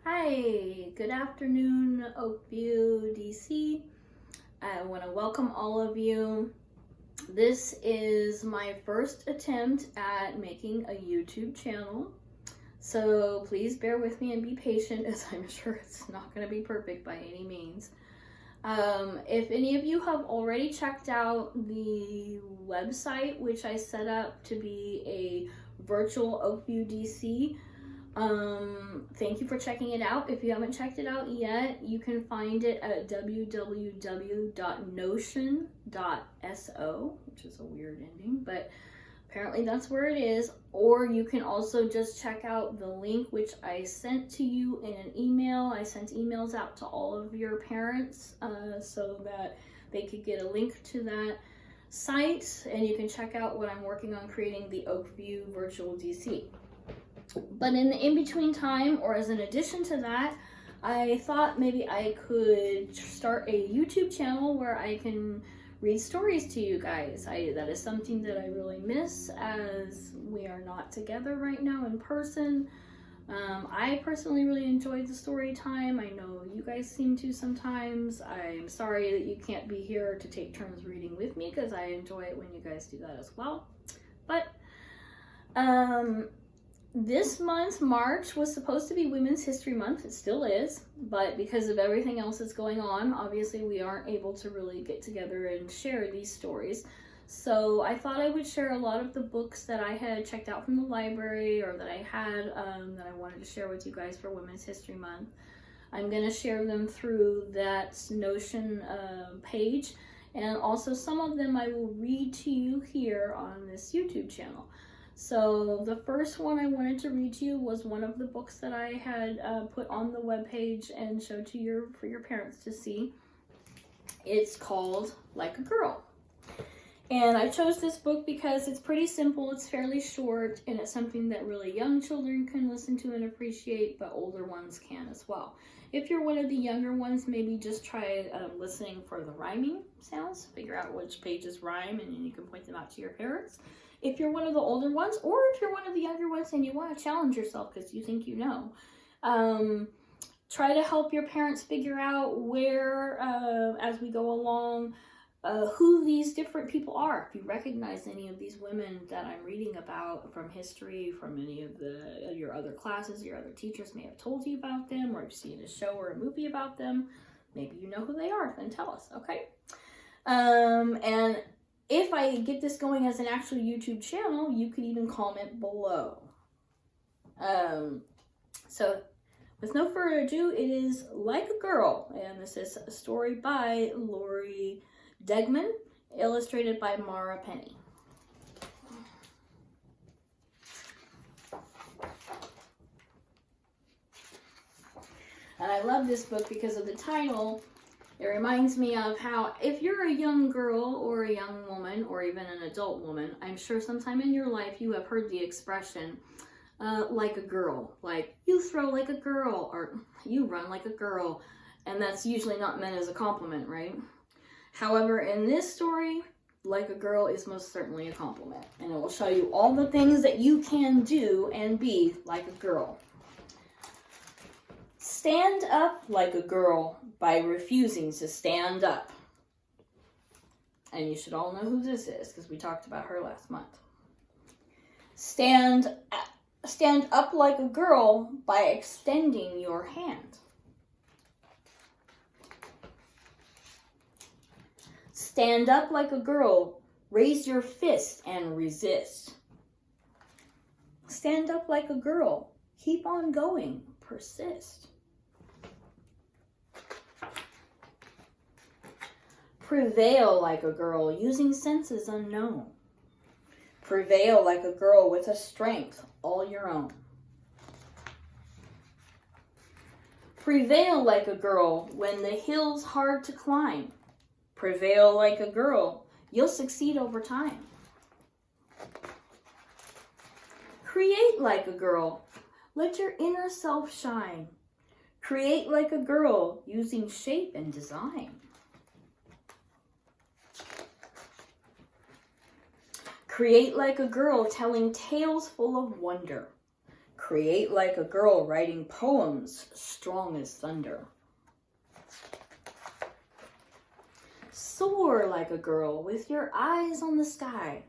Hi, good afternoon, Oakview DC. I want to welcome all of you. This is my first attempt at making a YouTube channel, so please bear with me and be patient, as I'm sure it's not going to be perfect by any means. If any of you have already checked out the website, which I set up to be a virtual Oakview DC, thank you for checking it out. If you haven't checked it out yet, you can find it at www.notion.so, which is a weird ending, but apparently that's where it is. Or you can also just check out the link which I sent to you in an email. I sent emails out to all of your parents so that they could get a link to that site, and you can check out what I'm working on creating, the Oakview Virtual DC. But in the in-between time, or as an addition to that, I thought maybe I could start a YouTube channel where I can read stories to you guys. That is something that I really miss, as we are not together right now in person. I personally really enjoyed the story time. I know you guys seem to sometimes. I'm sorry that you can't be here to take turns reading with me, because I enjoy it when you guys do that as well. But this month, March, was supposed to be Women's History Month. It still is, but because of everything else that's going on, obviously we aren't able to really get together and share these stories. So I thought I would share a lot of the books that I had checked out from the library, or that I had that I wanted to share with you guys for Women's History Month. I'm going to share them through that Notion page, and also some of them I will read to you here on this YouTube channel. So the first one I wanted to read to you was one of the books that I had put on the webpage and showed to for your parents to see. It's called Like a Girl. And I chose this book because it's pretty simple, it's fairly short, and it's something that really young children can listen to and appreciate, but older ones can as well. If you're one of the younger ones, maybe just try listening for the rhyming sounds. Figure out which pages rhyme, and then you can point them out to your parents. If you're one of the older ones, or if you're one of the younger ones and you want to challenge yourself because you think you know, try to help your parents figure out where, as we go along, who these different people are. If you recognize any of these women that I'm reading about from history, from any of your other classes, your other teachers may have told you about them, or you've seen a show or a movie about them, maybe you know who they are, then tell us, okay? And if I get this going as an actual YouTube channel, you could even comment below. So with no further ado, it is Like a Girl, and this is a story by Lorraine, illustrated by Mara Penny. And I love this book because of the title. It reminds me of how, if you're a young girl or a young woman, or even an adult woman, I'm sure sometime in your life you have heard the expression, like a girl. Like, you throw like a girl, or you run like a girl. And that's usually not meant as a compliment, right? However, in this story, like a girl is most certainly a compliment. And it will show you all the things that you can do and be like a girl. Stand up like a girl by refusing to stand up. And you should all know who this is, because we talked about her last month. Stand up like a girl by extending your hand. Stand up like a girl, raise your fist and resist. Stand up like a girl, keep on going, persist. Prevail like a girl, using senses unknown. Prevail like a girl with a strength all your own. Prevail like a girl when the hill's hard to climb. Prevail like a girl, you'll succeed over time. Create like a girl, let your inner self shine. Create like a girl, using shape and design. Create like a girl, telling tales full of wonder. Create like a girl writing poems strong as thunder. Soar like a girl with your eyes on the sky.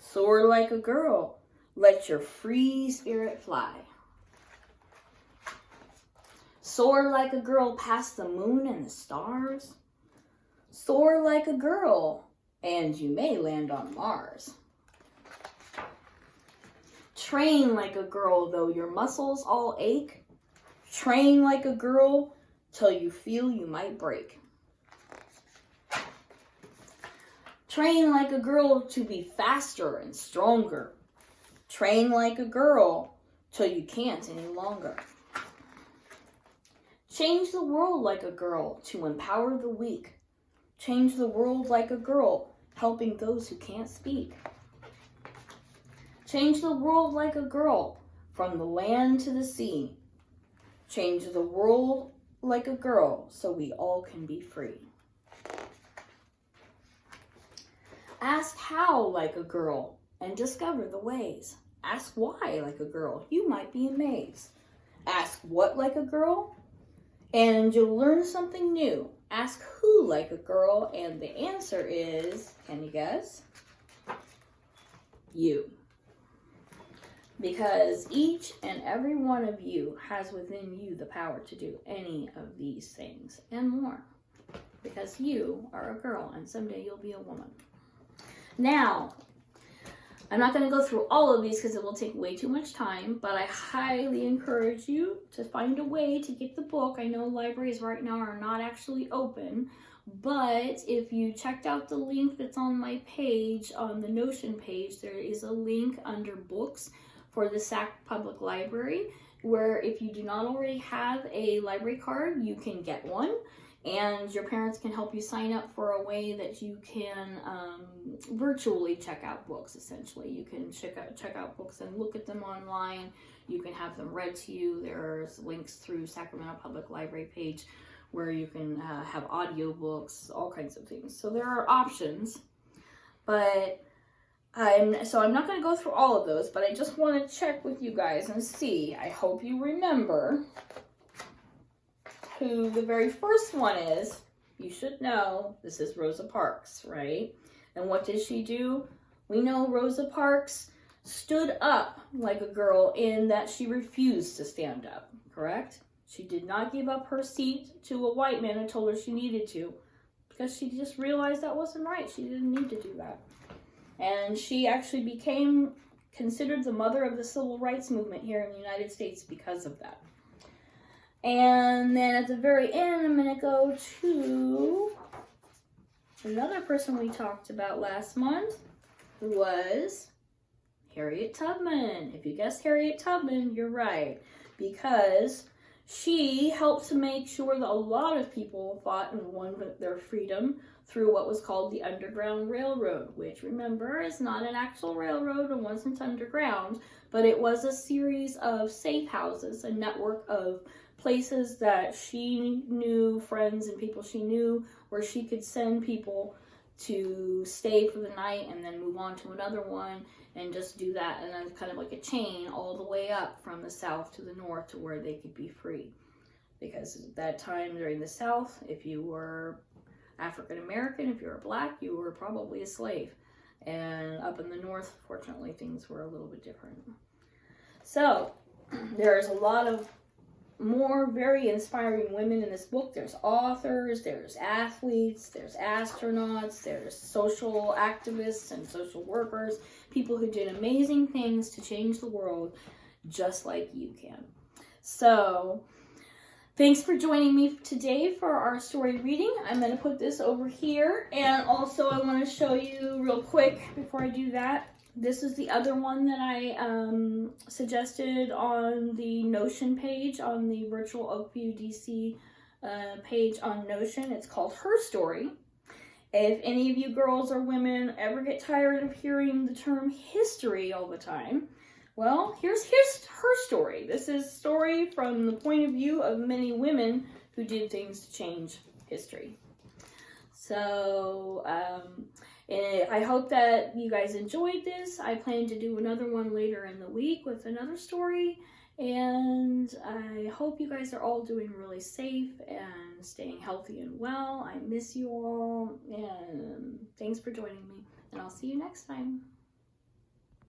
Soar like a girl, let your free spirit fly. Soar like a girl past the moon and the stars. Soar like a girl, and you may land on Mars. Train like a girl though your muscles all ache. Train like a girl till you feel you might break. Train like a girl to be faster and stronger. Train like a girl till you can't any longer. Change the world like a girl to empower the weak. Change the world like a girl, helping those who can't speak. Change the world like a girl, from the land to the sea. Change the world like a girl, so we all can be free. Ask how like a girl, and discover the ways. Ask why like a girl, you might be amazed. Ask what like a girl, and you'll learn something new. Ask who like a girl, and the answer is, can you guess? You. Because each and every one of you has within you the power to do any of these things and more. Because you are a girl, and someday you'll be a woman. Now, I'm not going to go through all of these because it will take way too much time, but I highly encourage you to find a way to get the book. I know libraries right now are not actually open, but if you checked out the link that's on my page, on the Notion page, there is a link under books for the Sac Public Library, where if you do not already have a library card, you can get one. And your parents can help you sign up for a way that you can virtually check out books, essentially. You can check out books and look at them online. You can have them read to you. There's links through Sacramento Public Library page where you can have audiobooks, all kinds of things. So there are options. But I'm not going to go through all of those, but I just want to check with you guys and see. I hope you remember who the very first one is. You should know this is Rosa Parks, right? And what did she do? We know Rosa Parks stood up like a girl in that she refused to stand up, correct? She did not give up her seat to a white man who told her she needed to, because she just realized that wasn't right. She didn't need to do that. And she actually became considered the mother of the civil rights movement here in the United States because of that. And then at the very end, I'm going to go to another person we talked about last month, who was Harriet Tubman. If you guessed Harriet Tubman, you're right, because she helped to make sure that a lot of people fought and won their freedom through what was called the Underground Railroad, which, remember, is not an actual railroad and wasn't underground, but it was a series of safe houses, a network of places that she knew, friends and people she knew, where she could send people to stay for the night and then move on to another one and just do that. And then kind of like a chain all the way up from the south to the north to where they could be free. Because at that time during the South, if you were African American, if you were black, you were probably a slave. And up in the north, fortunately, things were a little bit different. So there's a lot of more very inspiring women in this book. There's authors, there's athletes, there's astronauts, there's social activists and social workers, people who did amazing things to change the world just like you can. So thanks for joining me today for our story reading. I'm going to put this over here, and also I want to show you real quick before I do that. This is the other one that I suggested on the Notion page, on the virtual Oakview DC page on Notion. It's called Her Story. If any of you girls or women ever get tired of hearing the term history all the time, well, here's her story. This is a story from the point of view of many women who did things to change history. So, I hope that you guys enjoyed this. I plan to do another one later in the week with another story. And I hope you guys are all doing really safe and staying healthy and well. I miss you all, and thanks for joining me, and I'll see you next time.